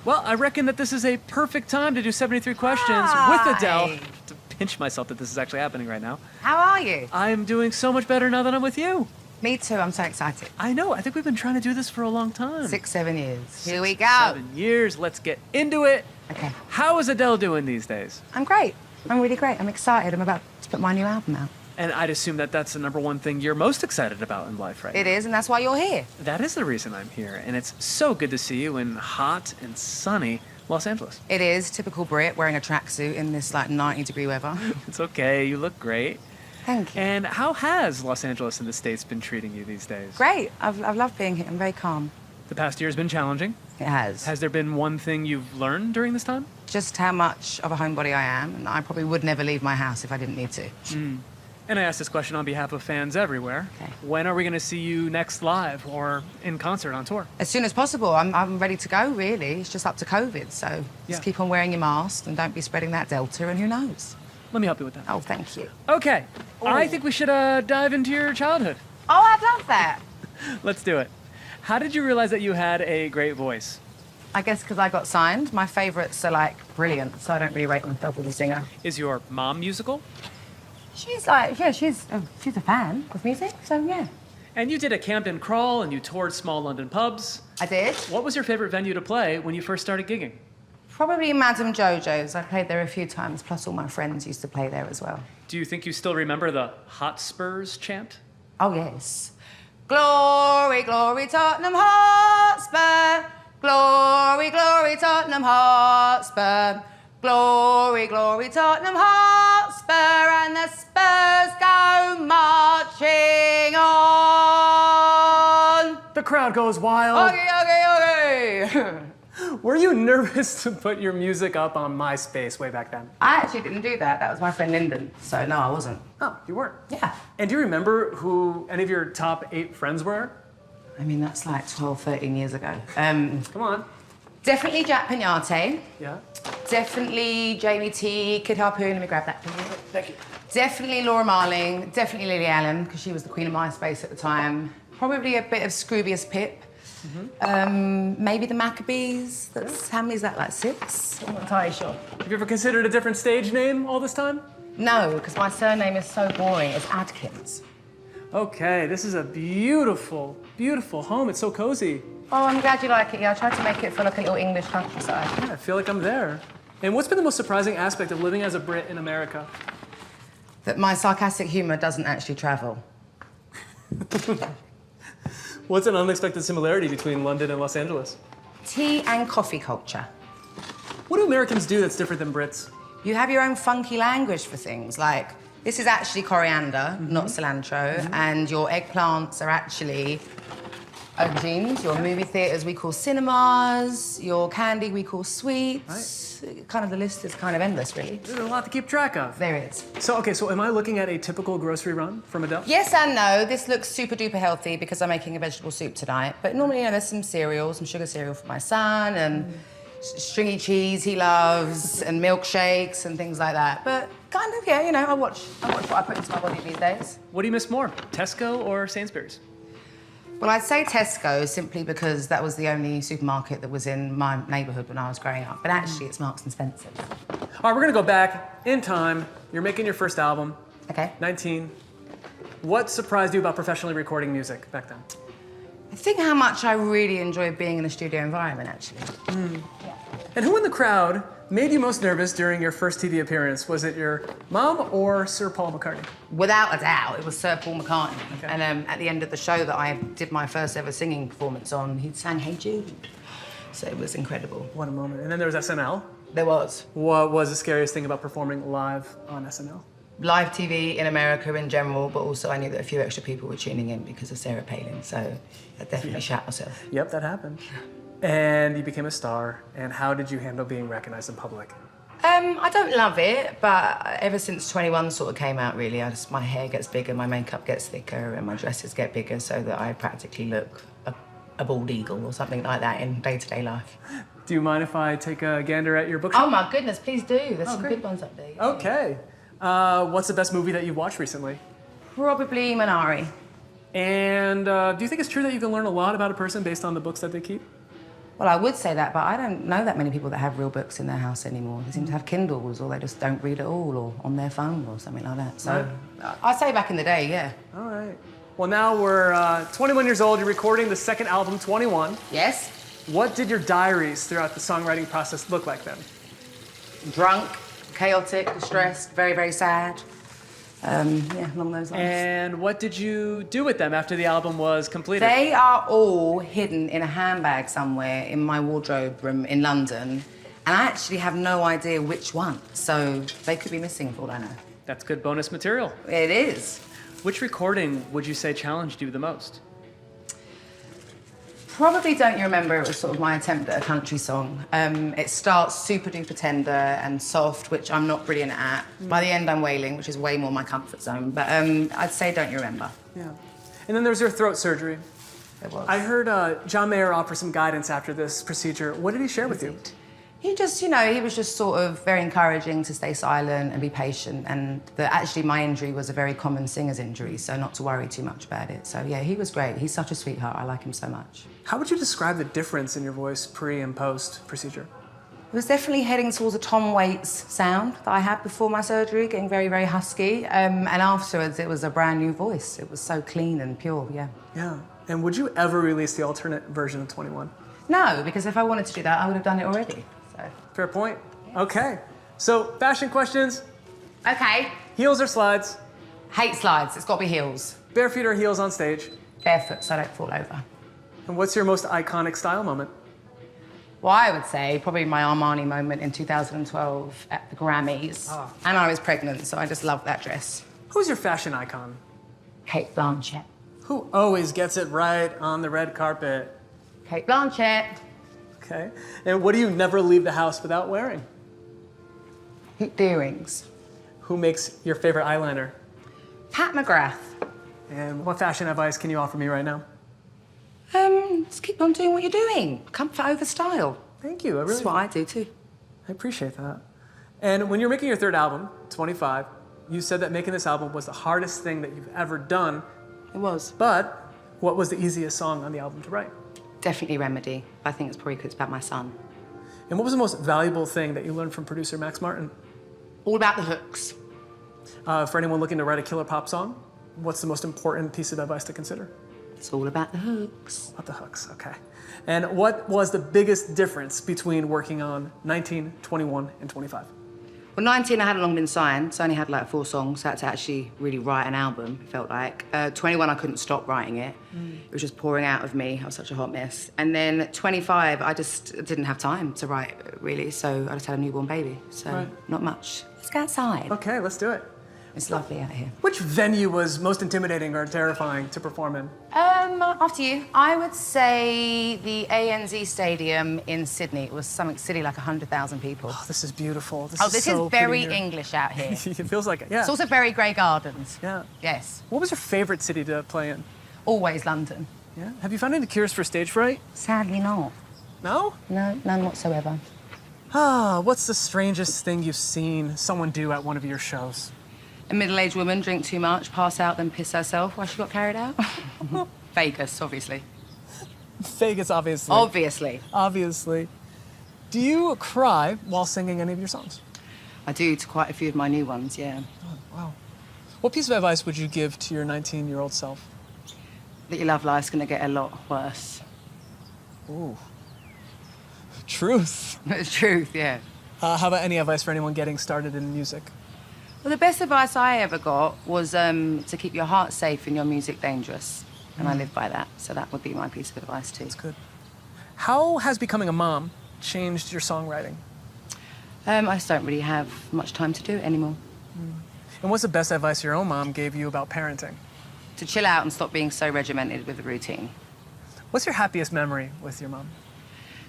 Well, I reckon that this is a perfect time to do 73 questions with Adele. To pinch myself that this is actually happening right now. How are you? I'm doing so much better now that I'm with you. Me too, I'm so excited. I know, I think we've been trying to do this for a long time. 6, 7 years. Here we go. 7 years, let's get into it. Okay. How is Adele doing these days? I'm great. I'm really great. I'm excited. I'm about to put my new album out. And I'd assume that that's the number one thing you're most excited about in life right now. It is, and that's why you're here. That is the reason I'm here, and it's so good to see you in hot and sunny Los Angeles. It is, typical Brit, wearing a tracksuit in this, 90-degree weather. It's okay, you look great. Thank you. And how has Los Angeles and the States been treating you these days? Great. I've loved being here. I'm very calm. The past year has been challenging. It has. Has there been one thing you've learned during this time? Just how much of a homebody I am, and I probably would never leave my house if I didn't need to. And I ask this question on behalf of fans everywhere. Okay. When are we going to see you next live or in concert on tour? As soon as possible. I'm ready to go, really. It's just up to COVID, so just keep on wearing your mask and don't be spreading that Delta, and who knows? Let me help you with that. Oh, thank you. Okay. I think we should dive into your childhood. Oh, I'd love that. Let's do it. How did you realize that you had a great voice? I guess because I got signed. My favourites are, brilliant, so I don't really rate myself as a singer. Is your mom musical? She's she's a fan of music, so yeah. And you did a Camden crawl and you toured small London pubs. I did. What was your favorite venue to play when you first started gigging? Probably Madame Jojo's. I played there a few times, plus all my friends used to play there as well. Do you think you still remember the Hotspurs chant? Oh, yes. Glory, glory, Tottenham Hotspur. Glory, glory, Tottenham Hotspur. Glory, glory, Tottenham Hotspur, and the Spurs go marching on. The crowd goes wild. Okay. Were you nervous to put your music up on MySpace way back then? I actually didn't do that. That was my friend Lyndon, so no, I wasn't. Oh, you weren't? Yeah. And do you remember who any of your top 8 friends were? I mean, that's 12, 13 years ago. Come on. Definitely Jack Pignate. Yeah. Definitely Jamie T, Kid Harpoon. Let me grab that for you. Thank you. Definitely Laura Marling. Definitely Lily Allen, because she was the queen of MySpace at the time. Probably a bit of Scroobius Pip. Maybe the Maccabees. How many is that, 6? I'm not entirely sure. Have you ever considered a different stage name all this time? No, because my surname is so boring. It's Adkins. Okay, this is a beautiful, beautiful home. It's so cozy. Oh, I'm glad you like it. Yeah, I tried to make it feel like a little English countryside. Yeah, I feel like I'm there. And what's been the most surprising aspect of living as a Brit in America? That my sarcastic humour doesn't actually travel. What's an unexpected similarity between London and Los Angeles? Tea and coffee culture. What do Americans do that's different than Brits? You have your own funky language for things, like this is actually coriander, not cilantro, and your eggplants are actually aubergines. Your movie theatres we call cinemas, your candy we call sweets. Kind of the list is kind of endless, really. There's a lot to keep track of. There is. So am I looking at a typical grocery run from Adele? Yes and no. This looks super duper healthy because I'm making a vegetable soup tonight. But normally, there's some cereal, some sugar cereal for my son, and stringy cheese he loves, and milkshakes and things like that. But kind of, I watch what I put into my body these days. What do you miss more, Tesco or Sainsbury's? Well, I'd say Tesco simply because that was the only supermarket that was in my neighbourhood when I was growing up. But actually, it's Marks and Spencer's. All right, we're gonna go back in time. You're making your first album. Okay. 19. What surprised you about professionally recording music back then? I think how much I really enjoyed being in a studio environment, actually. And who in the crowd made you most nervous during your first TV appearance? Was it your mom or Sir Paul McCartney? Without a doubt, it was Sir Paul McCartney. Okay. And at the end of the show that I did my first ever singing performance on, he sang Hey Jude. So it was incredible. What a moment. And then there was SNL. There was. What was the scariest thing about performing live on SNL? Live TV in America in general, but also I knew that a few extra people were tuning in because of Sarah Palin, so I definitely shat myself. Yep, that happened. And you became a star. And how did you handle being recognized in public? I don't love it, but ever since 21 sort of came out, really, my hair gets bigger, my makeup gets thicker, and my dresses get bigger so that I practically look a bald eagle or something like that in day-to-day life. Do you mind if I take a gander at your bookshelf? Oh my goodness, please do. There's some good ones up there. Okay. What's the best movie that you've watched recently? Probably Minari. And do you think it's true that you can learn a lot about a person based on the books that they keep? Well, I would say that, but I don't know that many people that have real books in their house anymore. They seem to have Kindles, or they just don't read at all, or on their phone, or something like that. So I'd say back in the day, yeah. All right. Well, now we're 21 years old. You're recording the second album, 21. Yes. What did your diaries throughout the songwriting process look like then? Drunk, chaotic, distressed, very, very sad. Yeah, along those lines. And what did you do with them after the album was completed? They are all hidden in a handbag somewhere in my wardrobe room in London. And I actually have no idea which one. So they could be missing for all I know. That's good bonus material. It is. Which recording would you say challenged you the most? Probably Don't You Remember. It was sort of my attempt at a country song. It starts super duper tender and soft, which I'm not brilliant at. By the end, I'm wailing, which is way more my comfort zone. But I'd say Don't You Remember. Yeah. And then there was your throat surgery. It was. I heard John Mayer offer some guidance after this procedure. What did he share with you? He just, you know, he was just sort of very encouraging to stay silent and be patient, and that actually my injury was a very common singer's injury, so not to worry too much about it. So yeah, he was great. He's such a sweetheart. I like him so much. How would you describe the difference in your voice pre and post procedure? It was definitely heading towards a Tom Waits sound that I had before my surgery, getting very, very husky. And afterwards, it was a brand new voice. It was so clean and pure, yeah. Yeah. And would you ever release the alternate version of 21? No, because if I wanted to do that, I would have done it already. So. Fair point. Okay. So, fashion questions. Okay. Heels or slides? Hate slides. It's got to be heels. Bare feet or heels on stage? Barefoot, so I don't fall over. And what's your most iconic style moment? Well, I would say probably my Armani moment in 2012 at the Grammys. Oh. And I was pregnant, so I just loved that dress. Who's your fashion icon? Kate Blanchett. Who always gets it right on the red carpet? Kate Blanchett. Okay. And what do you never leave the house without wearing? Hooped earrings. Who makes your favorite eyeliner? Pat McGrath. And what fashion advice can you offer me right now? Just keep on doing what you're doing. Comfort over style. Thank you. That's what I do too. I appreciate that. And when you're making your third album, 25, you said that making this album was the hardest thing that you've ever done. It was. But what was the easiest song on the album to write? Definitely Remedy. I think it's probably because it's about my son. And what was the most valuable thing that you learned from producer Max Martin? All about the hooks. For anyone looking to write a killer pop song, what's the most important piece of advice to consider? It's all about the hooks. About the hooks, okay. And what was the biggest difference between working on 19, 21, and 25? Well, 19, I hadn't long been signed, so I only had like 4 songs, so I had to actually really write an album, it felt like. 21, I couldn't stop writing it. It was just pouring out of me. I was such a hot mess. And then 25, I just didn't have time to write, really, so I just had a newborn baby, so not much. Let's go outside. Okay, let's do it. It's lovely out here. Which venue was most intimidating or terrifying to perform in? After you, I would say the ANZ Stadium in Sydney. It was something silly like 100,000 people. Oh, this is beautiful. This is so very pretty here. English out here. It feels like it, yeah. It's also very Grey Gardens. Yeah. Yes. What was your favorite city to play in? Always London. Yeah. Have you found any cures for stage fright? Sadly not. No? No, none whatsoever. What's the strangest thing you've seen someone do at one of your shows? A middle-aged woman drink too much, pass out, then piss herself while she got carried out. Vegas, obviously. Vegas, obviously. Obviously. Obviously. Do you cry while singing any of your songs? I do to quite a few of my new ones, yeah. Oh, wow. What piece of advice would you give to your 19-year-old self? That your love life's gonna get a lot worse. Ooh. Truth. It's truth, yeah. How about any advice for anyone getting started in music? Well, the best advice I ever got was to keep your heart safe and your music dangerous. And I live by that, so that would be my piece of advice too. That's good. How has becoming a mom changed your songwriting? I just don't really have much time to do it anymore. And what's the best advice your own mom gave you about parenting? To chill out and stop being so regimented with the routine. What's your happiest memory with your mom?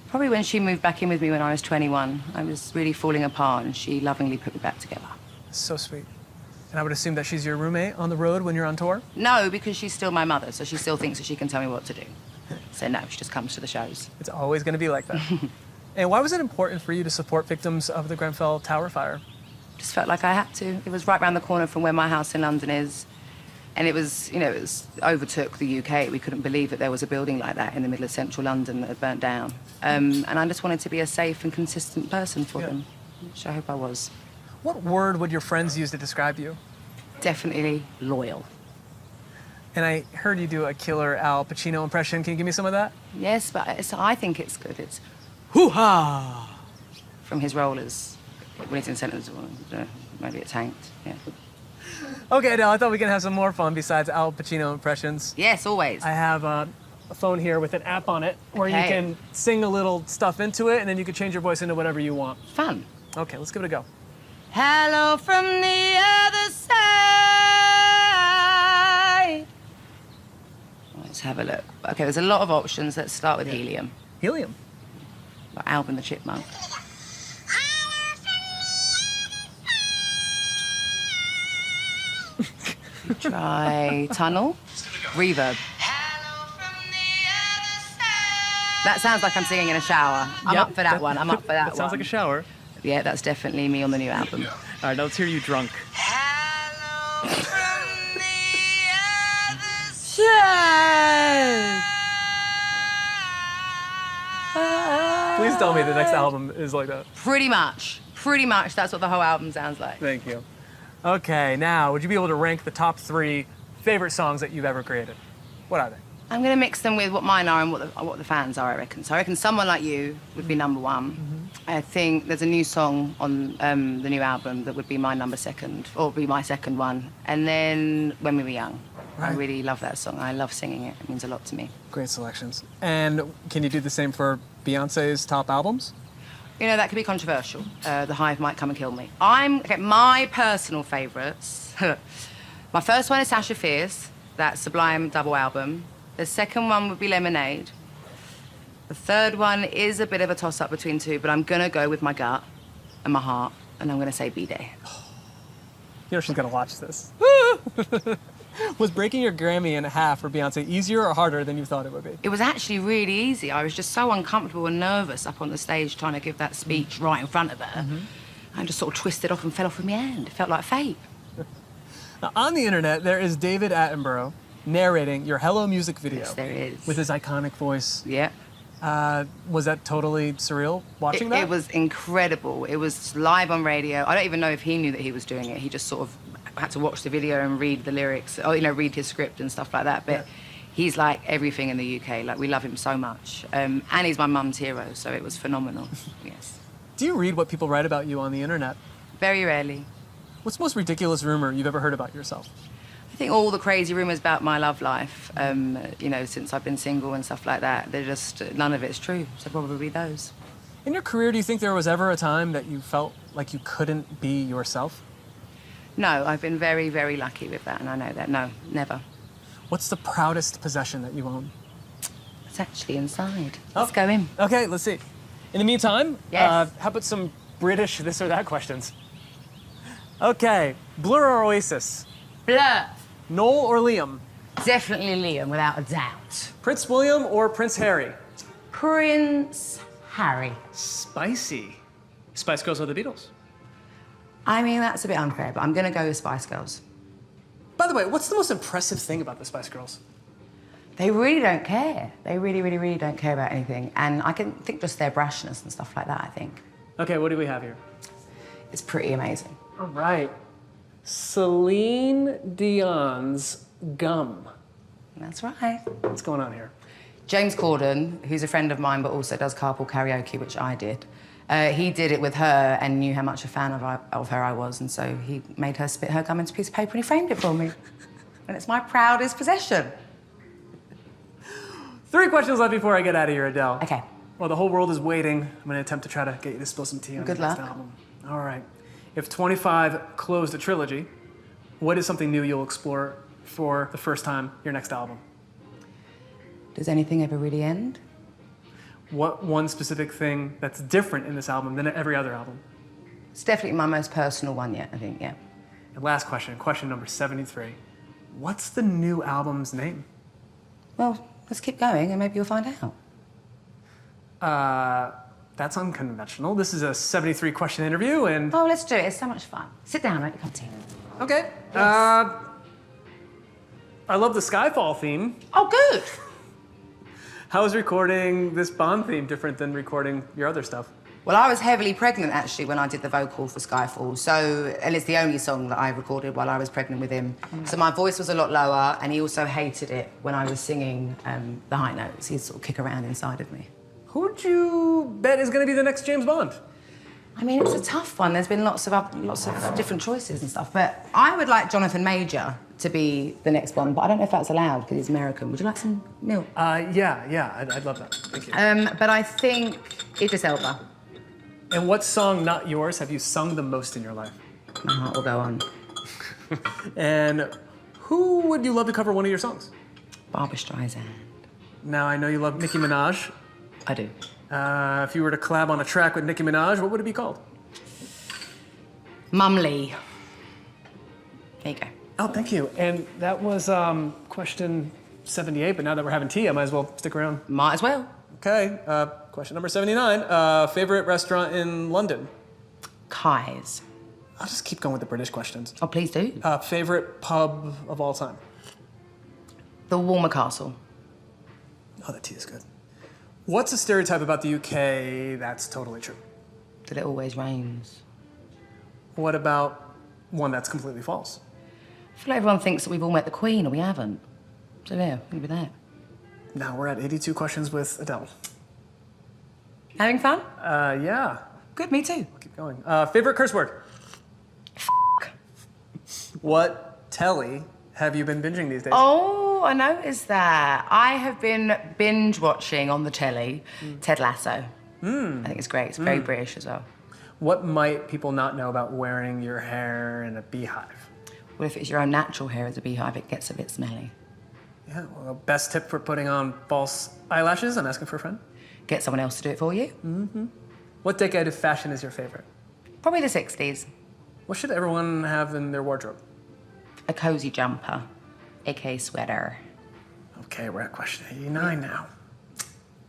Probably when she moved back in with me when I was 21. I was really falling apart and she lovingly put me back together. So sweet. And I would assume that she's your roommate on the road when you're on tour? No, because she's still my mother, so she still thinks that she can tell me what to do. So no, she just comes to the shows. It's always going to be like that. And why was it important for you to support victims of the Grenfell Tower fire? Just felt like I had to. It was right round the corner from where my house in London is. And it was, you know, it was overtook the UK. We couldn't believe that there was a building like that in the middle of central London that had burnt down. And I just wanted to be a safe and consistent person for them, which I hope I was. What word would your friends use to describe you? Definitely loyal. And I heard you do a killer Al Pacino impression. Can you give me some of that? Yes, but I think it's good. It's hoo-ha! from his role as when he's in sentence, maybe it's tanked. Yeah. Okay, Adele, I thought we could have some more fun besides Al Pacino impressions. Yes, always. I have a phone here with an app on it where you Okay. can sing a little stuff into it, and then you can change your voice into whatever you want. Fun. Okay, let's give it a go. Hello from the other side. Let's have a look. Okay, there's a lot of options. Let's start with helium. Helium. Like Alvin the Chipmunk. Try tunnel. Reverb. That sounds like I'm singing in a shower. I'm up for that one. I'm up for that one. Sounds like a shower. Yeah, that's definitely me on the new album. All right, now let's hear you drunk. Hello from the other side. Please tell me the next album is like that. Pretty much. Pretty much. That's what the whole album sounds like. Thank you. Okay, now, would you be able to rank the top 3 favorite songs that you've ever created? What are they? I'm going to mix them with what mine are and what the fans are, I reckon. So I reckon Someone Like You would be number 1. I think there's a new song on the new album that would be my number 2nd, or be my second one. And then When We Were Young. I Right. really love that song. I love singing it. It means a lot to me. Great selections. And can you do the same for Beyonce's top albums? You know, that could be controversial. The Hive might come and kill me. Okay, my personal favourites. My first one is Sasha Fierce, that Sublime double album. The second one would be Lemonade. The third one is a bit of a toss-up between 2, but I'm gonna go with my gut and my heart, and I'm gonna say B-Day. You know she's gonna watch this. Was breaking your Grammy in half for Beyonce easier or harder than you thought it would be? It was actually really easy. I was just so uncomfortable and nervous up on the stage trying to give that speech right in front of her. I just sort of twisted off and fell off with my hand. It felt like fate. Now, on the internet, there is David Attenborough narrating your Hello music video. Yes, there is. With his iconic voice. Yeah. Was that totally surreal watching that? It was incredible. It was live on radio. I don't even know if he knew that he was doing it. He just sort of had to watch the video and read the lyrics, or, you know, read his script and stuff like that. But he's like everything in the UK. Like, we love him so much. And he's my mum's hero, so it was phenomenal. Yes. Do you read what people write about you on the internet? Very rarely. What's the most ridiculous rumor you've ever heard about yourself? I think all the crazy rumours about my love life, you know, since I've been single and stuff like that, they're just, none of it's true. So probably those. In your career, do you think there was ever a time that you felt like you couldn't be yourself? No, I've been very, very lucky with that, and I know that. No, never. What's the proudest possession that you own? It's actually inside. Oh. Let's go in. Okay, let's see. In the meantime, Yes. how about some British this or that questions? Okay, Blur or Oasis? Blur. Noel or Liam? Definitely Liam, without a doubt. Prince William or Prince Harry? Prince Harry. Spicy. Spice Girls or the Beatles? I mean, that's a bit unfair, but I'm going to go with Spice Girls. By the way, what's the most impressive thing about the Spice Girls? They really don't care. They really, really, really don't care about anything. And I can think just their brashness and stuff like that, I think. Okay, what do we have here? It's pretty amazing. All right. Celine Dion's Gum. That's right. What's going on here? James Corden, who's a friend of mine but also does carpool karaoke, which I did, he did it with her and knew how much a fan of her I was, and so he made her spit her gum into a piece of paper and he framed it for me. And it's my proudest possession. 3 questions left before I get out of here, Adele. Okay. Well, the whole world is waiting. I'm going to attempt to try to get you to spill some tea on Good the next luck. album. All right. If 25 closed a trilogy, what is something new you'll explore for the first time your next album? Does anything ever really end? What one specific thing that's different in this album than every other album? It's definitely my most personal one yet, I think, yeah. And last question, question number 73. What's the new album's name? Well, let's keep going and maybe you'll find out. That's unconventional. This is a 73 question interview and... Oh, let's do it. It's so much fun. Sit down, make a cup of tea. Okay. I love the Skyfall theme. Oh, good. How is recording this Bond theme different than recording your other stuff? Well, I was heavily pregnant, actually, when I did the vocal for Skyfall. So, and it's the only song that I recorded while I was pregnant with him. So my voice was a lot lower, and he also hated it when I was singing the high notes. He'd sort of kick around inside of me. Who would you bet is going to be the next James Bond? I mean, it's a tough one. There's been lots of different choices and stuff. But I would like Jonathan Major to be the next Bond, but I don't know if that's allowed because he's American. Would you like some milk? Yeah, I'd love that. Thank you. But I think Idris Elba. And what song, not yours, have you sung the most in your life? My heart will go on. And who would you love to cover one of your songs? Barbra Streisand. Now, I know you love Nicki Minaj. I do. If you were to collab on a track with Nicki Minaj, what would it be called? Mumley. There you go. Oh, thank you. And that was question 78, but now that we're having tea, I might as well stick around. Might as well. Okay, question number 79. Favorite restaurant in London? Kai's. I'll just keep going with the British questions. Oh, please do. Favorite pub of all time? The Walmer Castle. Oh, that tea is good. What's a stereotype about the UK that's totally true? That it always rains. What about one that's completely false? I feel like everyone thinks that we've all met the Queen, and we haven't. So yeah, think about that. Now we're at 82 questions with Adele. Having fun? Yeah. Good, me too. I'll keep going. Favorite curse word? What telly have you been binging these days? Oh, I noticed that. I have been binge watching on the telly Ted Lasso. I think it's great. It's very British as well. What might people not know about wearing your hair in a beehive? Well, if it's your own natural hair as a beehive, it gets a bit smelly. Yeah, well, best tip for putting on false eyelashes? I'm asking for a friend. Get someone else to do it for you. What decade of fashion is your favorite? Probably the 60s. What should everyone have in their wardrobe? A cozy jumper, aka sweater. Okay, we're at question 89 now.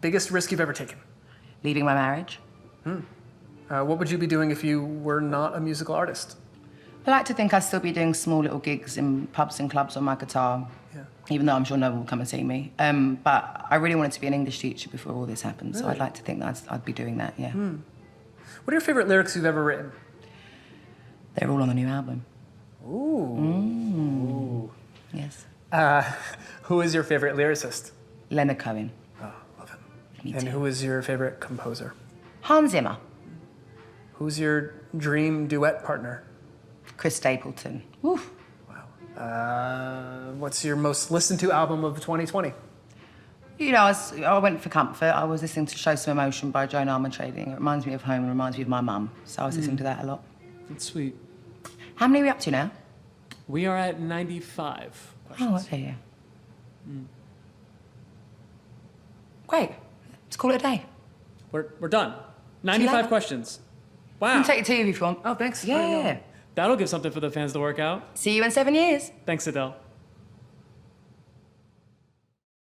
Biggest risk you've ever taken? Leaving my marriage. What would you be doing if you were not a musical artist? I like to think I'd still be doing small little gigs in pubs and clubs on my guitar, even though I'm sure no one will come and see me. But I really wanted to be an English teacher before all this happened, so I'd like to think that I'd be doing that, yeah. What are your favorite lyrics you've ever written? They're all on the new album. Ooh. Yes. Who is your favorite lyricist? Leonard Cohen. Oh, love him. Me And too. who is your favorite composer? Hans Zimmer. Who's your dream duet partner? Chris Stapleton. Woo. Wow. What's your most listened to album of 2020? You know, I went for comfort. I was listening to Show Some Emotion by Joan Armatrading. It reminds me of home and reminds me of my mum. So I was listening to that a lot. That's sweet. How many are we up to now? We are at 95 questions. Oh, okay, yeah. Great. Let's call it a day. We're done. 95 later. questions. You Wow. can take it to you if you want. Oh, thanks. Yeah. That'll give something for the fans to work out. See you in 7 years. Thanks, Adele.